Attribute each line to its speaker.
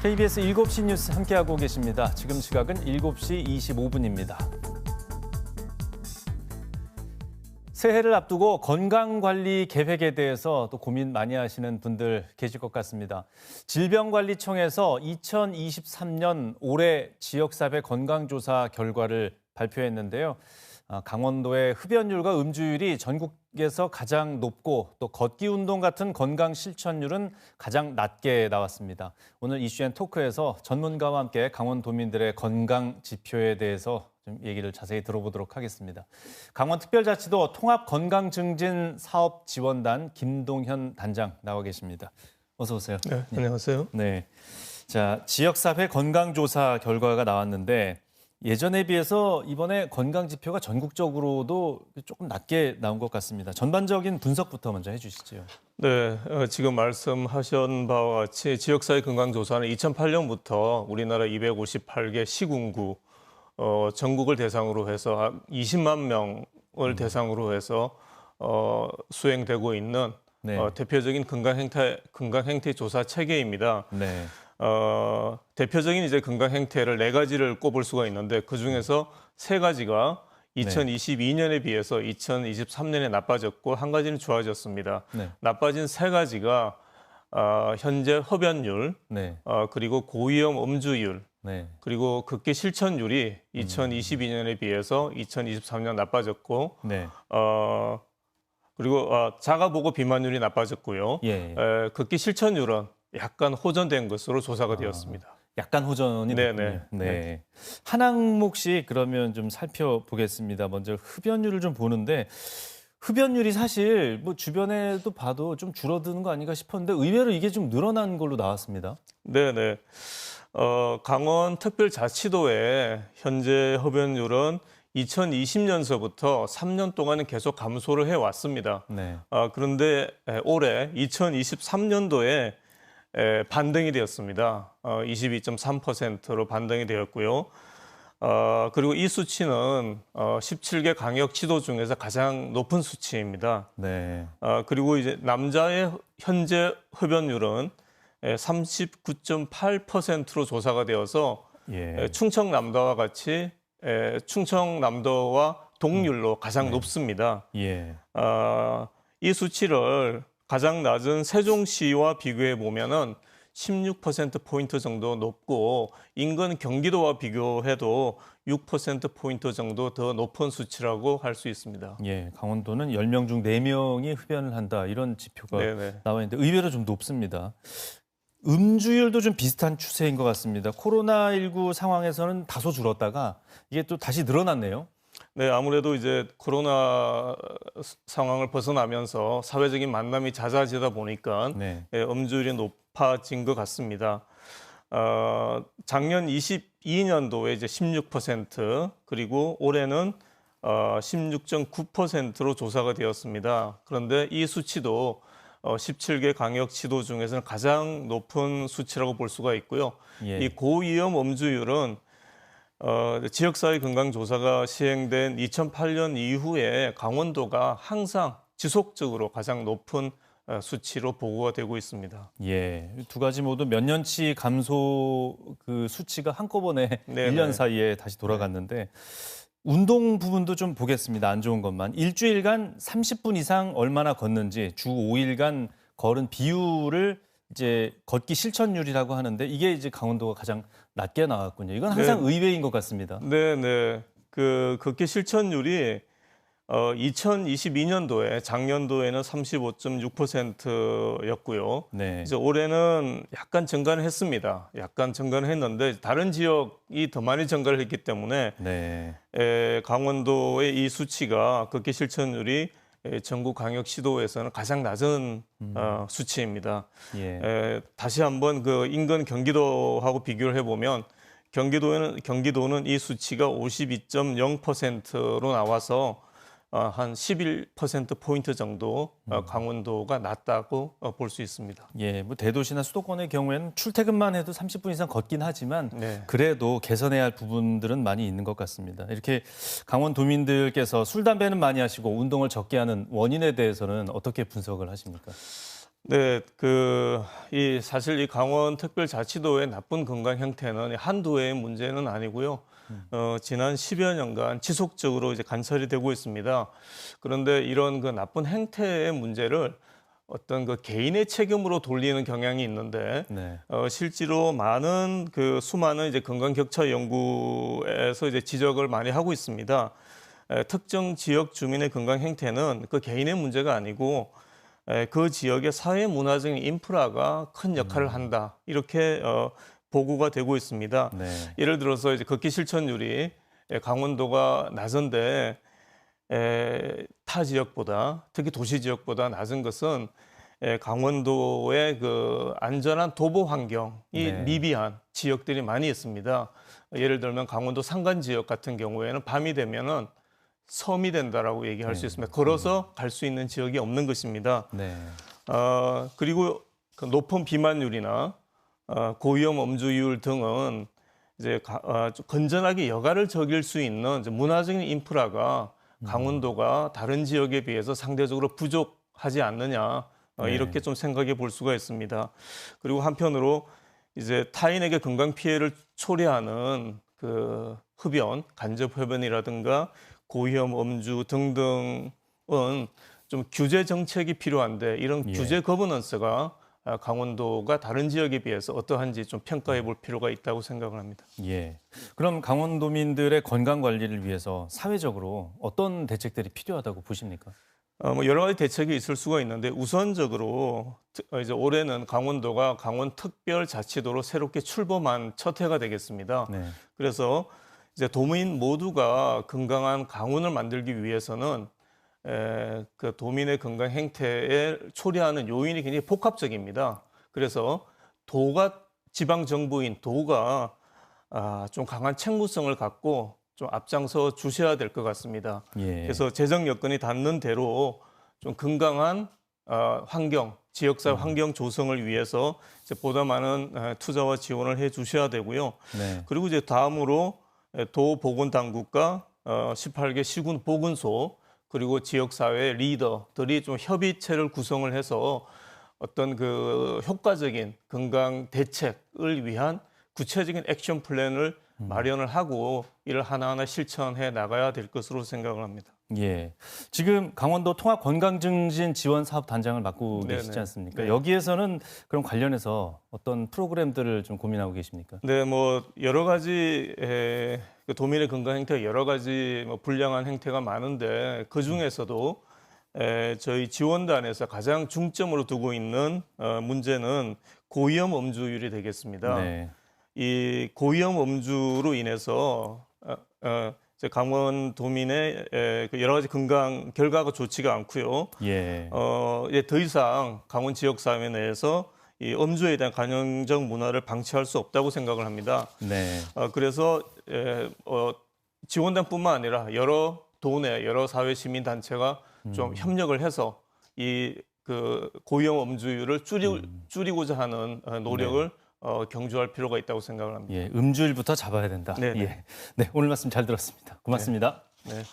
Speaker 1: KBS 7시 뉴스 함께하고 계십니다. 지금 시각은 7시 25분입니다. 새해를 앞두고 건강관리 계획에 대해서 또 고민 많이 하시는 분들 계실 것 같습니다. 질병관리청에서 2023년 올해 지역사회 건강조사 결과를 발표했는데요. 강원도의 흡연율과 음주율이 전국에서 가장 높고 또 걷기 운동 같은 건강 실천율은 가장 낮게 나왔습니다. 오늘 이슈앤 토크에서 전문가와 함께 강원도민들의 건강 지표에 대해서 좀 얘기를 자세히 들어보도록 하겠습니다. 강원특별자치도 통합건강증진 사업지원단 김동현 단장 나와 계십니다. 어서 오세요.
Speaker 2: 네, 안녕하세요.
Speaker 1: 네, 자 지역사회 건강조사 결과가 나왔는데 예전에 비해서 이번에 건강 지표가 전국적으로도 조금 낮게 나온 것 같습니다. 전반적인 분석부터 먼저 해주시죠.
Speaker 2: 네, 지금 말씀하신 바와 같이 지역사회 건강조사는 2008년부터 우리나라 258개 시군구 전국을 대상으로 해서 한 20만 명을 대상으로 해서 수행되고 있는
Speaker 1: 네.
Speaker 2: 대표적인 건강행태 조사 체계입니다.
Speaker 1: 네.
Speaker 2: 대표적인 이제 건강 행태를 4가지를 꼽을 수가 있는데 그 중에서 3가지가 2022년에 비해서 2023년에 나빠졌고 1가지는 좋아졌습니다.
Speaker 1: 네.
Speaker 2: 나빠진 3가지가 현재 흡연율,
Speaker 1: 네.
Speaker 2: 그리고 고위험 음주율,
Speaker 1: 네.
Speaker 2: 그리고 극기 실천율이 2022년에 비해서 2023년 나빠졌고,
Speaker 1: 네.
Speaker 2: 그리고 자가보고 비만율이 나빠졌고요.
Speaker 1: 예.
Speaker 2: 극기 실천율은 약간 호전된 것으로 조사가 되었습니다.
Speaker 1: 약간 호전이 됐군요.
Speaker 2: 네네.
Speaker 1: 네. 한 항목씩 그러면 좀 살펴보겠습니다. 먼저 흡연율을 좀 보는데 흡연율이 사실 뭐 주변에도 봐도 좀 줄어드는 거 아닌가 싶었는데 의외로 이게 좀 늘어난 걸로 나왔습니다.
Speaker 2: 네네. 강원특별자치도의 현재 흡연율은 2020년서부터 3년 동안은 계속 감소를 해왔습니다.
Speaker 1: 네.
Speaker 2: 그런데 올해 2023년도에 반등이 되었습니다. 22.3%로 반등이 되었고요. 그리고 이 수치는 17개 강역지도 중에서 가장 높은 수치입니다.
Speaker 1: 네.
Speaker 2: 그리고 이제 남자의 현재 흡연율은 39.8%로 조사가 되어서
Speaker 1: 예.
Speaker 2: 충청남도와 같이 충청남도와 동률로 가장 높습니다.
Speaker 1: 예.
Speaker 2: 이 수치를 가장 낮은 세종시와 비교해 보면은 16%포인트 정도 높고 인근 경기도와 비교해도 6%포인트 정도 더 높은 수치라고 할 수 있습니다.
Speaker 1: 예. 강원도는 10명 중 4명이 흡연을 한다. 이런 지표가
Speaker 2: 네네.
Speaker 1: 나와 있는데 의외로 좀 높습니다. 음주율도 좀 비슷한 추세인 것 같습니다. 코로나19 상황에서는 다소 줄었다가 이게 또 다시 늘어났네요.
Speaker 2: 네, 아무래도 이제 코로나 상황을 벗어나면서 사회적인 만남이 잦아지다 보니까
Speaker 1: 네.
Speaker 2: 음주율이 높아진 것 같습니다. 작년 22년도에 이제 16% 그리고 올해는 16.9%로 조사가 되었습니다. 그런데 이 수치도 17개 강역지도 중에서는 가장 높은 수치라고 볼 수가 있고요.
Speaker 1: 예.
Speaker 2: 이 고위험 음주율은 지역사회 건강조사가 시행된 2008년 이후에 강원도가 항상 지속적으로 가장 높은 수치로 보고가 되고 있습니다.
Speaker 1: 예, 두 가지 모두 몇 년치 감소 그 수치가 한꺼번에
Speaker 2: 네네.
Speaker 1: 1년 사이에 다시 돌아갔는데 운동 부분도 좀 보겠습니다. 안 좋은 것만. 일주일간 30분 이상 얼마나 걷는지 주 5일간 걸은 비율을 이제 걷기 실천율이라고 하는데 이게 이제 강원도가 가장 낮게 나왔군요. 이건 항상 의외인 것 같습니다.
Speaker 2: 네. 그 걷기 실천율이 2022년도에 작년도에는 35.6%였고요.
Speaker 1: 네.
Speaker 2: 이제 올해는 약간 증가를 했습니다. 약간 증가를 했는데 다른 지역이 더 많이 증가를 했기 때문에
Speaker 1: 네.
Speaker 2: 강원도의 이 수치가 걷기 실천율이 전국 강역시도에서는 가장 낮은 수치입니다.
Speaker 1: 예.
Speaker 2: 다시 한번 그 인근 경기도하고 비교를 해보면 경기도는 이 수치가 52.0%로 나와서 한 11%포인트 정도 강원도가 낮다고 볼 수 있습니다.
Speaker 1: 예, 뭐 대도시나 수도권의 경우에는 출퇴근만 해도 30분 이상 걷긴 하지만
Speaker 2: 네.
Speaker 1: 그래도 개선해야 할 부분들은 많이 있는 것 같습니다. 이렇게 강원도민들께서 술, 담배는 많이 하시고 운동을 적게 하는 원인에 대해서는 어떻게 분석을 하십니까?
Speaker 2: 네, 이 사실 이 강원특별자치도의 나쁜 건강 형태는 한두 해의 문제는 아니고요. 지난 10여 년간 지속적으로 이제 관찰이 되고 있습니다. 그런데 이런 그 나쁜 행태의 문제를 어떤 그 개인의 책임으로 돌리는 경향이 있는데,
Speaker 1: 네.
Speaker 2: 실제로 많은 수많은 이제 건강 격차 연구에서 이제 지적을 많이 하고 있습니다. 특정 지역 주민의 건강 행태는 그 개인의 문제가 아니고 그 지역의 사회 문화적인 인프라가 큰 역할을 한다. 이렇게 보고가 되고 있습니다.
Speaker 1: 네.
Speaker 2: 예를 들어서 이제 걷기 실천율이 강원도가 낮은데 타 지역보다 특히 도시 지역보다 낮은 것은 강원도의 그 안전한 도보 환경이
Speaker 1: 네.
Speaker 2: 미비한 지역들이 많이 있습니다. 예를 들면 강원도 산간 지역 같은 경우에는 밤이 되면은 섬이 된다라고 얘기할 수 있습니다. 걸어서 갈 수 있는 지역이 없는 것입니다.
Speaker 1: 네.
Speaker 2: 그리고 그 높은 비만율이나 고위험 음주율 등은 이제 좀 건전하게 여가를 즐길 수 있는 이제 문화적인 인프라가 강원도가 다른 지역에 비해서 상대적으로 부족하지 않느냐 이렇게 좀 생각해 볼 수가 있습니다. 그리고 한편으로 이제 타인에게 건강 피해를 초래하는 그 흡연, 간접 흡연이라든가 고위험 음주 등등은 좀 규제 정책이 필요한데 이런 규제 거버넌스가 강원도가 다른 지역에 비해서 어떠한지 좀 평가해 볼 필요가 있다고 생각을 합니다.
Speaker 1: 예. 그럼 강원도민들의 건강 관리를 위해서 사회적으로 어떤 대책들이 필요하다고 보십니까?
Speaker 2: 뭐 여러 가지 대책이 있을 수가 있는데 우선적으로 이제 올해는 강원도가 강원특별자치도로 새롭게 출범한 첫 해가 되겠습니다.
Speaker 1: 네.
Speaker 2: 그래서 이제 도민 모두가 건강한 강원을 만들기 위해서는 그 도민의 건강 행태에 초래하는 요인이 굉장히 복합적입니다. 그래서 지방 정부인 도가 좀 강한 책무성을 갖고 좀 앞장서 주셔야 될 것 같습니다.
Speaker 1: 예.
Speaker 2: 그래서 재정 여건이 닿는 대로 좀 건강한 환경, 지역사회 환경 조성을 위해서 이제 보다 많은 투자와 지원을 해 주셔야 되고요.
Speaker 1: 네.
Speaker 2: 그리고 이제 다음으로 도 보건당국과 18개 시군 보건소 그리고 지역사회 리더들이 좀 협의체를 구성을 해서 어떤 그 효과적인 건강 대책을 위한 구체적인 액션 플랜을 마련을 하고 이를 하나하나 실천해 나가야 될 것으로 생각을 합니다.
Speaker 1: 예. 지금 강원도 통합건강증진 지원사업단장을 맡고
Speaker 2: 네네.
Speaker 1: 계시지 않습니까?
Speaker 2: 네.
Speaker 1: 여기에서는 그럼 관련해서 어떤 프로그램들을 좀 고민하고 계십니까?
Speaker 2: 네, 뭐 여러 가지 그 도민의 건강 행태가 여러 가지 뭐 불량한 행태가 많은데 그 중에서도 저희 지원단에서 가장 중점으로 두고 있는 문제는 고위험 음주율이 되겠습니다.
Speaker 1: 네.
Speaker 2: 이 고위험 음주로 인해서 이제 강원도민의 그 여러 가지 건강 결과가 좋지가 않고요.
Speaker 1: 예.
Speaker 2: 이제 더 이상 강원 지역 사회 내에서 이 음주에 대한 관용적 문화를 방치할 수 없다고 생각을 합니다.
Speaker 1: 네.
Speaker 2: 그래서 지원단뿐만 아니라 여러 도내 여러 사회 시민 단체가 좀 협력을 해서 이 그 고위험 음주율을 줄이고자 하는 노력을 경주할 필요가 있다고 생각을 합니다.
Speaker 1: 예. 음주율부터 잡아야 된다.
Speaker 2: 네네.
Speaker 1: 예. 네. 오늘 말씀 잘 들었습니다. 고맙습니다.
Speaker 2: 네.